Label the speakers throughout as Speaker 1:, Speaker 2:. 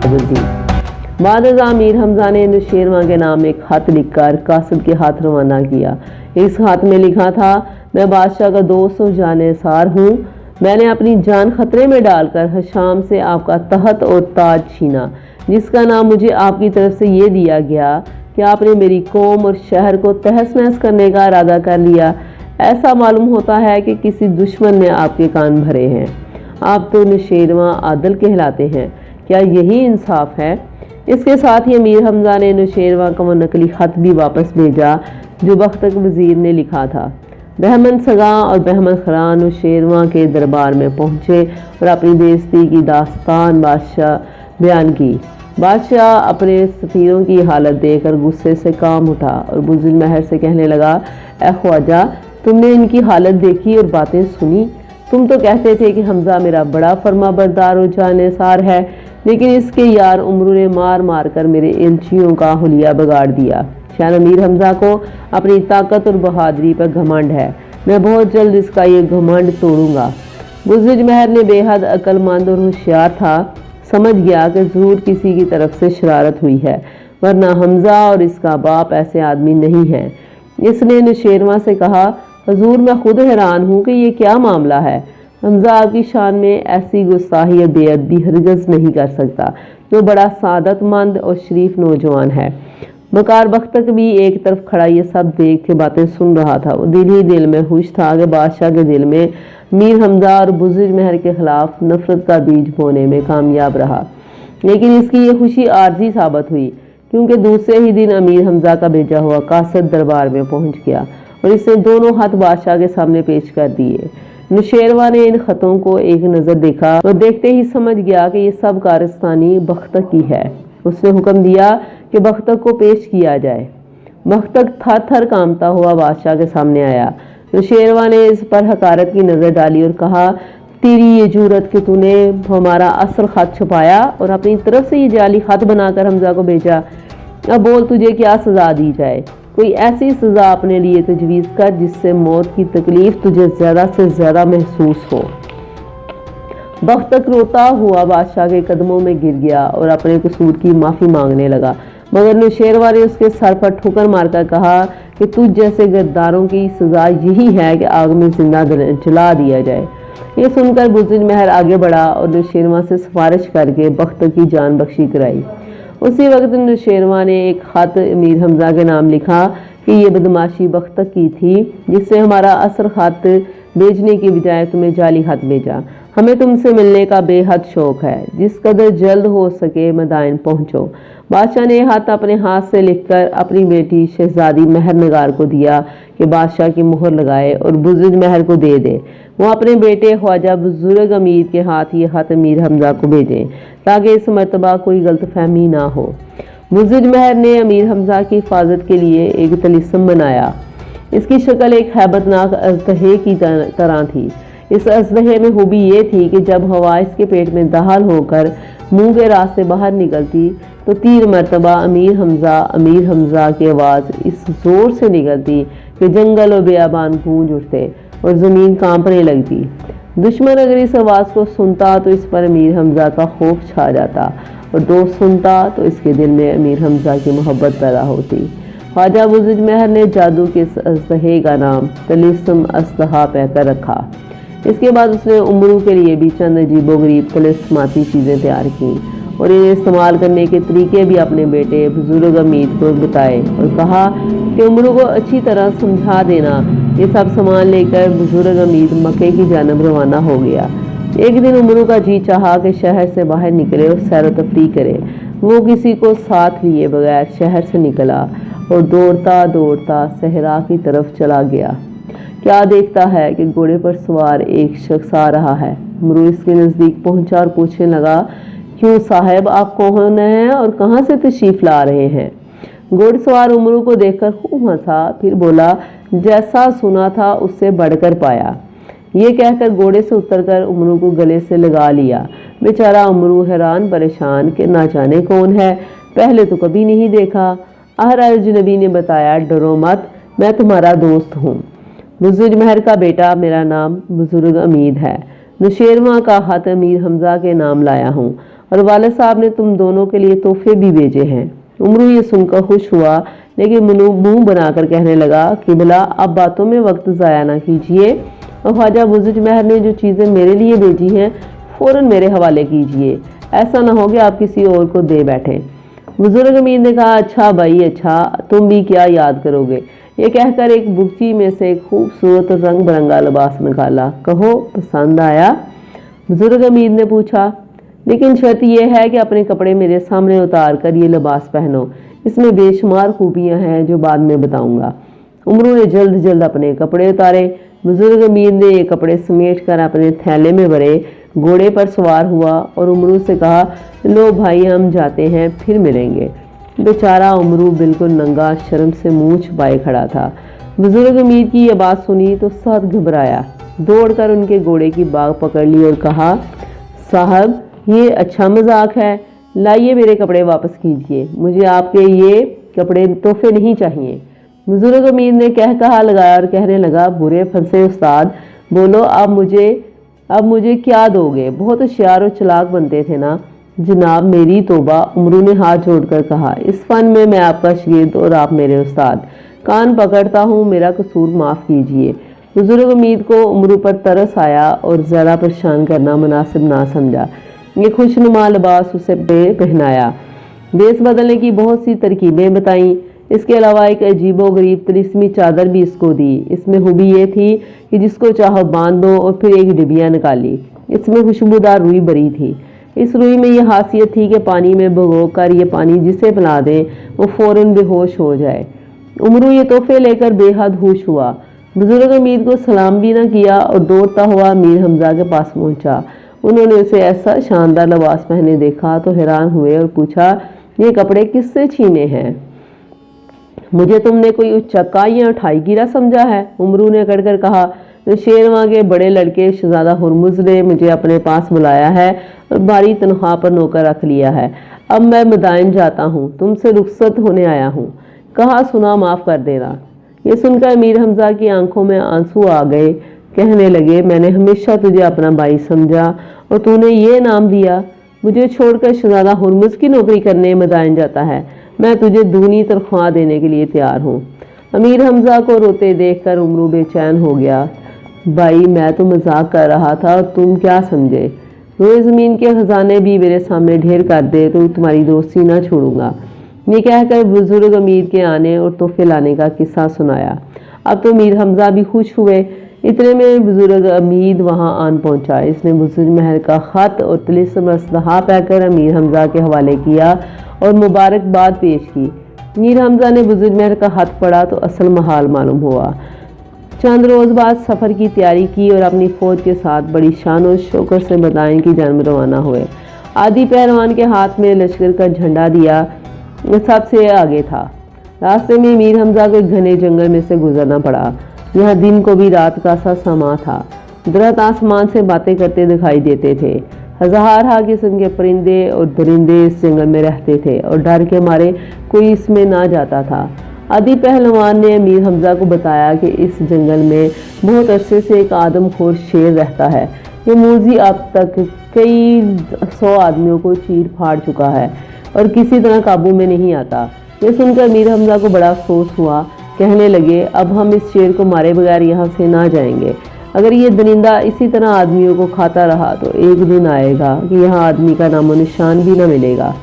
Speaker 1: इजाज़त दी। बाद अमीर हमजा ने नौशेरवां के नाम एक खत लिखकर कासिद के हाथ रवाना किया। इस खत में लिखा था, मैं बादशाह का दोस्त और जानेसार हूँ। मैंने अपनी जान खतरे में डालकर हशाम से आपका तहत और ताज छीना, जिसका नाम मुझे आपकी तरफ से ये दिया गया कि आपने मेरी कौम और शहर को तहस नहस करने का इरादा कर लिया। ऐसा मालूम होता है कि किसी दुश्मन ने आपके कान भरे हैं। आप तो नौशेरवां आदल कहलाते हैं, क्या यही इंसाफ है? इसके साथ ही अमीर हमजा ने नौशेरवां का वो नकली खत भी वापस भेजा जो बख्तक वजीर ने लिखा था। बहमन सगा और बहमन खरान नौशेरवां के दरबार में पहुंचे और अपनी बेइज्जती की दास्तान बादशाह बयान की। बादशाह अपने सफीरों की हालत देखकर गुस्से से काम उठा और बुजुर्गमहर से कहने लगा, ए ख्वाजा, तुमने इनकी हालत देखी और बातें सुनी। तुम तो कहते थे कि हमजा मेरा बड़ा फर्मा बरदार और जानेसार है, लेकिन इसके यार उमरू ने मार मार कर मेरे एलचियों का हुलिया बिगाड़ दिया। शान अमीर हमजा को अपनी ताकत और बहादुरी पर घमंड है। मैं बहुत जल्द इसका ये घमंड तोड़ूंगा। बुजुर्गमहर ने बेहद अक्लमंद और होशियार था, समझ गया कि जरूर किसी की तरफ से शरारत हुई है, वरना हमजा और इसका बाप ऐसे आदमी नहीं है। इसने नौशेरवां से कहा, हजूर, मैं खुद हैरान हूँ कि ये क्या मामला है। हमजा आपकी शान में ऐसी गुस्ताही और बेअदबी हरगज़ नहीं कर सकता, जो बड़ा सादतमंद और शरीफ नौजवान है। मकार बख्तक भी एक तरफ खड़ा ये सब देख के बातें सुन रहा था। वो दिल ही दिल में खुश था कि बादशाह के दिल में मीर हमजा और बुजुर्गमहर के खिलाफ नफरत का बीज बोने में कामयाब रहा। लेकिन इसकी ये खुशी आर्जी साबित हुई, क्योंकि दूसरे ही दिन अमीर हमजा का भेजा हुआ कासिद दरबार में पहुंच गया और इसने दोनों हाथ बादशाह के सामने पेश कर दिए। नौशेरवां ने इन खतों को एक नज़र देखा और देखते ही समझ गया कि ये सब कारस्तानी बख्तक की है। उसने हुक्म दिया कि बख्तक को पेश किया जाए। बख्तक थर थर कांपता हुआ बादशाह के सामने आया। नौशेरवां ने इस पर हकारत की नज़र डाली और कहा, तेरी ये जुर्रत कि तूने हमारा असल खत छुपाया और अपनी तरफ से ये जाली खत बनाकर हमजा को भेजा। अब बोल, तुझे क्या सज़ा दी जाए? कोई ऐसी सज़ा अपने लिए तजवीज़ कर जिससे मौत की तकलीफ तुझे ज़्यादा से ज़्यादा महसूस हो। बख्तक रोता हुआ बादशाह के कदमों में गिर गया और अपने कसूर की माफ़ी मांगने लगा, मगर नौशेरवां ने उसके सर पर ठोकर मारकर कहा कि तुझ जैसे गद्दारों की सज़ा यही है कि आग में जिंदा जला दिया जाए। ये सुनकर बुजुर्गमहर आगे बढ़ा और नौशेरवां से सिफारिश करके बख्तक की जान बख्शी कराई। उसी वक्त नौशेरवां ने एक खत अमीर हमजा के नाम लिखा कि ये बदमाशी बख्तक की थी, जिससे हमारा असल खत भेजने की बजाय तुम्हें जाली खत भेजा। हमें तुमसे मिलने का बेहद शौक है, जिस कदर जल्द हो सके मदाइन पहुँचो। बादशाह ने हाथ अपने हाथ से लिखकर अपनी बेटी शहजादी महरनगार को दिया कि बादशाह की मुहर लगाए और बुजुर्गमहर को दे दे। वो अपने बेटे ख्वाजा बुजुर्ग अमीर के हाथ ये खत अमीर हमजा को भेजें, ताकि इस मरतबा कोई गलतफहमी ना हो। बुजुर्गमहर ने अमीर हमजा की हिफाजत के लिए एक तलिस्म बनाया। इसकी शक्ल एक हैबतनाक अजदहे की तरह थी। इस अजदहे में खूबी ये थी कि जब हवा इसके पेट में दाखिल होकर मुंह के रास्ते बाहर निकलती तो 3 मरतबा अमीर हमजा की आवाज़ इस जोर से निकलती कि जंगल और बियाबान गूंज उठते और ज़मीन कांपने लगती। दुश्मन अगर इस आवाज़ को सुनता तो इस पर अमीर हमजा का खौफ छा जाता, और दोस्त सुनता तो इसके दिल में अमीर हमजा की मोहब्बत पैदा होती। ख्वाजा बुजुर्गमहर ने जादू के इस अजदहे का नाम तलिस्म अजदहा पैकर रखा। इसके बाद उसने उमरू के लिए भी चंद अजीबोगरीब तलिस्माती चीज़ें तैयार की और इन्हें इस्तेमाल करने के तरीके भी अपने बेटे बुजुर्ग अमीर को बताए और कहा कि उमरू को अच्छी तरह समझा देना। ये सब सामान लेकर बुजुर्ग अमीर मक्के की जानब रवाना हो गया। एक दिन उमरू का जी चाहा कि शहर से बाहर निकले और सैर तफरीह करे। वो किसी को साथ लिए बगैर शहर से निकला और दौड़ता दौड़ता सहरा की तरफ चला गया। क्या देखता है कि घोड़े पर सवार एक शख्स आ रहा है। उमरू इसके नज़दीक पहुंचा और पूछने लगा, क्यों साहब, आप कौन हैं और कहाँ से तशरीफ़ ला रहे हैं? घोड़सवार उमरू को देखकर खूब हंसा, फिर बोला, जैसा सुना था उससे बढ़कर पाया। ये कहकर घोड़े से उतरकर उमरू को गले से लगा लिया। बेचारा उमरू हैरान परेशान कि ना जाने कौन है, पहले तो कभी नहीं देखा। आहर अजनबी ने बताया, डरो मत, मैं तुम्हारा दोस्त हूँ। बुजुर्गमहर का बेटा, मेरा नाम बुजुर्ग अमीर है। नौशेरवां का खत अमीर हमजा के नाम लाया हूँ। और वालिद साहब ने तुम दोनों के लिए तोहफे भी भेजे हैं। उमरू ये सुनकर खुश हुआ, लेकिन मुंह बनाकर कहने लगा कि भला अब बातों में वक्त ज़ाया ना कीजिए और ख्वाजा बुजुर्ग महर ने जो चीज़ें मेरे लिए भेजी हैं फ़ौरन मेरे हवाले कीजिए, ऐसा ना हो कि आप किसी और को दे बैठें। बुजुर्ग अमीर ने कहा, अच्छा भाई अच्छा, तुम भी क्या याद करोगे। ये कहकर एक बुकची में से एक खूबसूरत रंग बिरंगा लिबास निकाला। कहो पसंद आया? बुजुर्ग अमीर ने पूछा। लेकिन शर्त यह है कि अपने कपड़े मेरे सामने उतार कर ये लिबास पहनो, इसमें बेशुमार खूबियां हैं जो बाद में बताऊंगा। उमरू ने जल्द जल्द अपने कपड़े उतारे। बुजुर्ग अमीर ने ये कपड़े समेट कर अपने थैले में भरे, घोड़े पर सवार हुआ और उमरू से कहा, लो भाई हम जाते हैं, फिर मिलेंगे। बेचारा उमरू बिल्कुल नंगा शर्म से मुंह छुपाए खड़ा था। बुजुर्ग अमीर की यह बात सुनी तो सख्त घबराया, दौड़कर उनके घोड़े की बाग पकड़ ली और कहा, साहब ये अच्छा मजाक है, लाइए मेरे कपड़े वापस कीजिए, मुझे आपके ये कपड़े तोहफे नहीं चाहिए। बुजुर्ग अमीर ने कहा लगाया और कहने लगा, बुरे फंसे उस्ताद, बोलो अब मुझे क्या दोगे? बहुत होशियार और चालाक बनते थे ना। जनाब मेरी तौबा, उमरू ने हाथ जोड़कर कहा, इस फन में मैं आपका शागिर्द और आप मेरे उस्ताद, कान पकड़ता हूँ, मेरा कसूर माफ़ कीजिए। बुजुर्ग अमीर को उमरू पर तरस आया और ज़्यादा परेशान करना मुनासिब ना समझा। ये खुशनुमा लिबास उसे पहनाया, देश बदलने की बहुत सी तरकीबें बताईं। इसके अलावा एक अजीबोगरीब तिलिस्मी चादर भी इसको दी। इसमें खूबी ये थी कि जिसको चाहो बांध दो और फिर एक डिबिया निकाली। इसमें खुशबूदार रुई भरी थी। इस रुई में यह खासियत थी कि पानी में भिगोकर ये पानी जिसे पिला दें वो फौरन बेहोश हो जाए। उमरू ये तोहफे लेकर बेहद खुश हुआ। बुजुर्ग अमीर को सलाम भी न किया और दौड़ता हुआ मीर हमजा के पास पहुंचा। उन्होंने उसे ऐसा शानदार लिबास पहने देखा तो हैरान हुए और पूछा, ये कपड़े किससे छीने हैं? मुझे तुमने कोई उच्चक्का या उठाईगिरा समझा है? उमरू ने अकड़कर कहा, शेरवां के बड़े लड़के शहजादा हुरमुज ने मुझे अपने पास बुलाया है और भारी तनख्वाह पर नौकर रख लिया है। अब मैं मदाइन जाता हूँ, तुमसे रुखसत होने आया हूँ। कहा सुना माफ़ कर देना। ये सुनकर मीर हमजा की आंखों में आंसू आ गए। कहने लगे, मैंने हमेशा तुझे अपना भाई समझा और तूने ये नाम दिया। मुझे छोड़कर शहजादा हुरमुज की नौकरी करने मदाइन जाता है। मैं तुझे दूनी तनख्वाह देने के लिए तैयार हूँ। अमीर हमजा को रोते देखकर उमरू बेचैन हो गया। भाई मैं तो मजाक कर रहा था और तुम क्या समझे? रोए ज़मीन के खजाने भी मेरे सामने ढेर कर दे तो तुम्हारी दोस्ती ना छोड़ूंगा। ये कहकर बुजुर्ग अमीर के आने और तोहफे लाने का किस्सा सुनाया। अब तो मीर हमजा भी खुश हुए। इतने में बुजुर्ग अमीर वहां आन पहुंचा। इसने बुजुर्ग महर का खत और तिलिस्म असलहा पैकर अमीर हमजा के हवाले किया और मुबारकबाद पेश की। मीर हमजा ने बुजुर्ग महर का खत पढ़ा तो असल महाल मालूम हुआ। चंद रोज़ बाद सफ़र की तैयारी की और अपनी फ़ौज के साथ बड़ी शान और शौकत से मदाइन की जानब रवाना हुए। आदि पहलवान के हाथ में लश्कर का झंडा दिया सबसे आगे था। रास्ते में मीर हमजा को घने जंगल में से गुजरना पड़ा। यह दिन को भी रात का सा समा था। दरख्त आसमान से बातें करते दिखाई देते थे। हज़ार किस्म के परिंदे और दरिंदे इस जंगल में रहते थे और डर के मारे कोई इसमें ना जाता था। आदि पहलवान ने मीर हमजा को बताया कि इस जंगल में बहुत अरसे से एक आदमखोर शेर रहता है। ये मूजी अब तक कई 100 आदमियों को चीर फाड़ चुका है और किसी तरह काबू में नहीं आता। ये सुनकर मीर हमजा को बड़ा अफसोस हुआ। कहने लगे, अब हम इस शेर को मारे बगैर यहाँ से ना जाएंगे। अगर ये दरिंदा इसी तरह आदमियों को खाता रहा तो एक दिन आएगा कि यहाँ आदमी का नामो निशान भी न मिलेगा।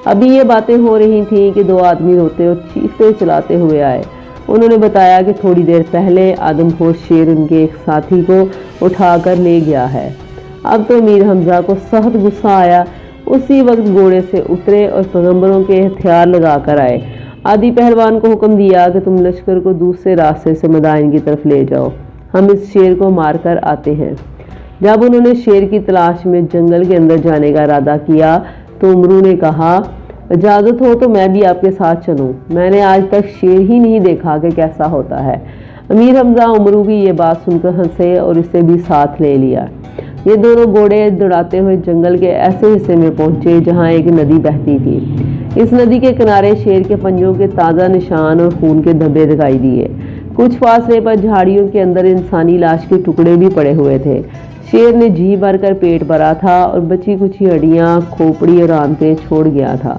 Speaker 1: अभी ये बातें हो रही थीं कि 2 आदमी रोते और चीखते चलाते हुए आए। उन्होंने बताया कि थोड़ी देर पहले आदमखोर शेर उनके एक साथी को उठाकर ले गया है। अब तो मीर हमजा को सख्त गुस्सा आया। उसी वक्त घोड़े से उतरे और पैगंबरों के हथियार लगा कर आए। आदि पहलवान को हुक्म दिया कि तुम लश्कर को दूसरे रास्ते से मदाइन की तरफ ले जाओ, हम इस शेर को मार कर आते हैं। जब उन्होंने शेर की तलाश में जंगल के अंदर जाने का इरादा किया तो उमरू ने कहा, इजाज़त हो तो मैं भी आपके साथ चलूं। मैंने आज तक शेर ही नहीं देखा कि कैसा होता है। अमीर हमजा उमरू की ये बात सुनकर हंसे और इसे भी साथ ले लिया। ये दोनों घोड़े दौड़ाते हुए जंगल के ऐसे हिस्से में पहुंचे जहां एक नदी बहती थी। इस नदी के किनारे शेर के पंजों के ताज़ा निशान और खून के धब्बे दिखाई दिए। कुछ फासले पर झाड़ियों के अंदर इंसानी लाश के टुकड़े भी पड़े हुए थे। شیر نے جی بھر کر پیٹ بھرا تھا اور بچی کچھ ہڈیاں، کھوپڑی اور آنتیں چھوڑ گیا تھا۔